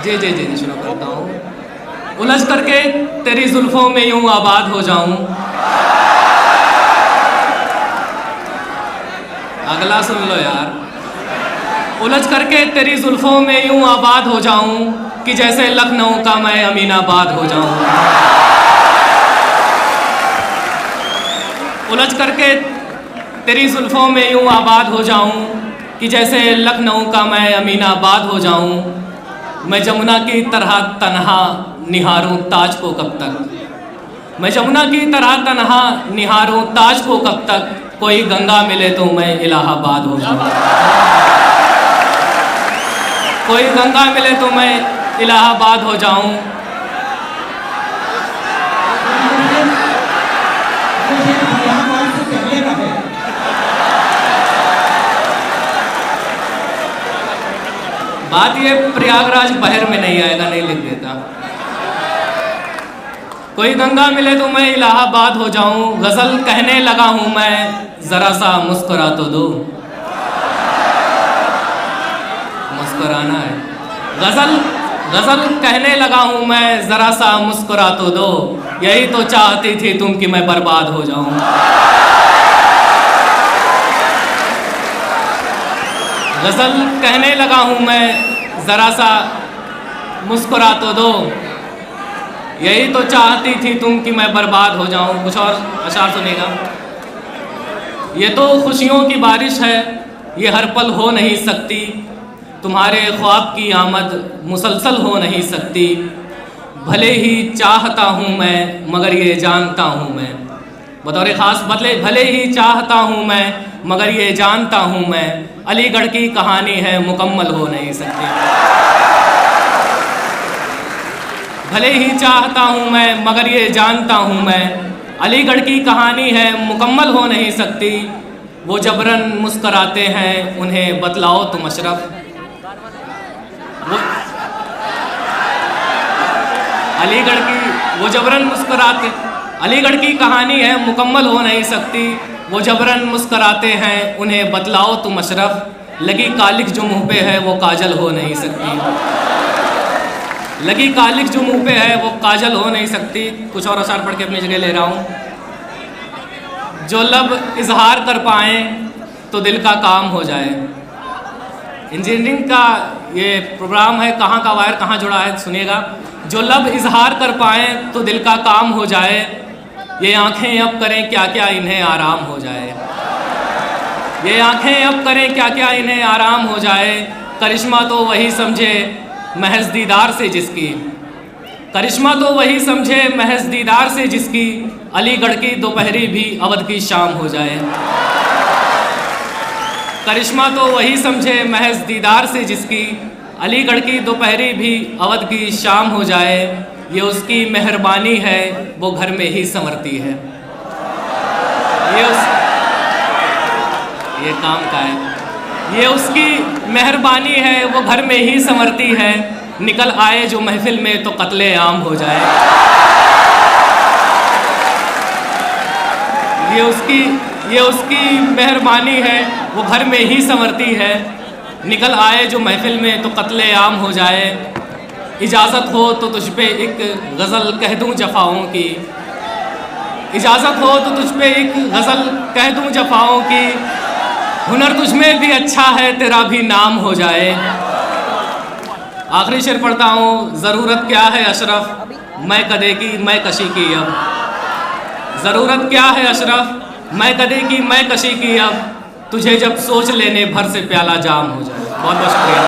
जी जी जी जी शुरू करता हूँ। उलझ करके तेरी जुल्फों में यूं आबाद हो जाऊं। अगला सुन लो यार। उलझ करके तेरी जुल्फों में यूं आबाद हो जाऊं कि जैसे लखनऊ का मैं अमीनाबाद हो जाऊं। उलझ करके तेरी जुल्फों में यूं आबाद हो जाऊं कि जैसे लखनऊ का मैं अमीनाबाद हो जाऊं। मैं जमुना की तरह तन्हा निहारूं ताज को कब तक। मैं जमुना की तरह तन्हा निहारूं ताज को कब तक। कोई गंगा मिले तो मैं इलाहाबाद हो जाऊं। कोई गंगा मिले तो मैं इलाहाबाद हो जाऊं। बात ये प्रयागराज बहर में नहीं आएगा, नहीं लिख देता। कोई गंगा मिले तो मैं इलाहाबाद हो जाऊं। गजल कहने लगा हूं मैं, जरा सा मुस्कुरा तो दो। मुस्कुराना है। गजल कहने लगा हूं मैं, जरा सा मुस्कुरा तो दो। यही तो चाहती थी तुम कि मैं बर्बाद हो जाऊं। गजल कहने लगा हूं मैं, जरा सा मुस्कुरा तो दो। यही तो चाहती थी तुम कि मैं बर्बाद हो जाऊं। कुछ और अशार सुनेगा। ये तो खुशियों की बारिश है, ये हर पल हो नहीं सकती। तुम्हारे ख्वाब की आमद मुसलसल हो नहीं सकती। भले ही चाहता हूँ मैं मगर ये जानता हूँ मैं। बतौर ख़ास भले ही चाहता हूँ मैं मगर ये जानता हूँ मैं। अलीगढ़ की कहानी है मुकम्मल हो नहीं सकती। भले ही चाहता हूँ मैं मगर ये जानता हूँ मैं। अलीगढ़ की कहानी है मुकम्मल हो नहीं सकती। वो जबरन मुस्कराते हैं उन्हें बतलाओ तुम अशरफ। वो जबरन मुस्कराते, अलीगढ़ की कहानी है मुकम्मल हो नहीं सकती। वो जबरन मुस्कराते हैं उन्हें बतलाओ तुम अशरफ। लगी कालिक जो मुँह पे है वो काजल हो नहीं सकती। लगी कालिक जो मुँह पे है वो काजल हो नहीं सकती। कुछ और अशार पढ़ के अपनी जगह ले रहा हूँ। जो लब इजहार कर पाएँ तो दिल का काम हो जाए। इंजीनियरिंग का ये प्रोग्राम है, कहाँ का वायर कहाँ जुड़ा है सुनिएगा। जो लब इजहार कर पाएँ तो दिल का काम हो जाए। ये आँखें अब करें क्या क्या इन्हें आराम हो जाए। ये आँखें अब करें क्या क्या इन्हें आराम हो जाए। करिश्मा तो वही समझे महज दीदार से जिसकी। करिश्मा तो वही समझे महज दीदार से जिसकी। अलीगढ़ की दोपहरी भी अवध की शाम हो जाए। करिश्मा तो वही समझे महज दीदार से जिसकी। अलीगढ़ की दोपहरी भी अवध की शाम हो जाए। ये उसकी मेहरबानी है वो घर में ही संवरती है। ये काम का है। ये उसकी मेहरबानी है वो घर में ही संवरती है। निकल आए जो महफिल में तो कत्ले आम हो जाए। ये उसकी मेहरबानी है वो घर में ही संवरती है। निकल आए जो महफिल में तो कत्ले आम हो जाए। इजाज़त हो तो तुझ पे एक गज़ल कह दूं जफ़ाओं की। इजाज़त हो तो तुझ पे एक गज़ल कह दूं जफ़ाओं की। हुनर तुझ में भी अच्छा है तेरा भी नाम हो जाए। आखिरी शेर पढ़ता हूँ। ज़रूरत क्या है अशरफ मैं कदे की मैं कशी की अब। ज़रूरत क्या है अशरफ मैं कदे की मैं कशी की अब। तुझे जब सोच लेने भर से प्याला जाम हो जाए। बहुत बहुत शुक्रिया।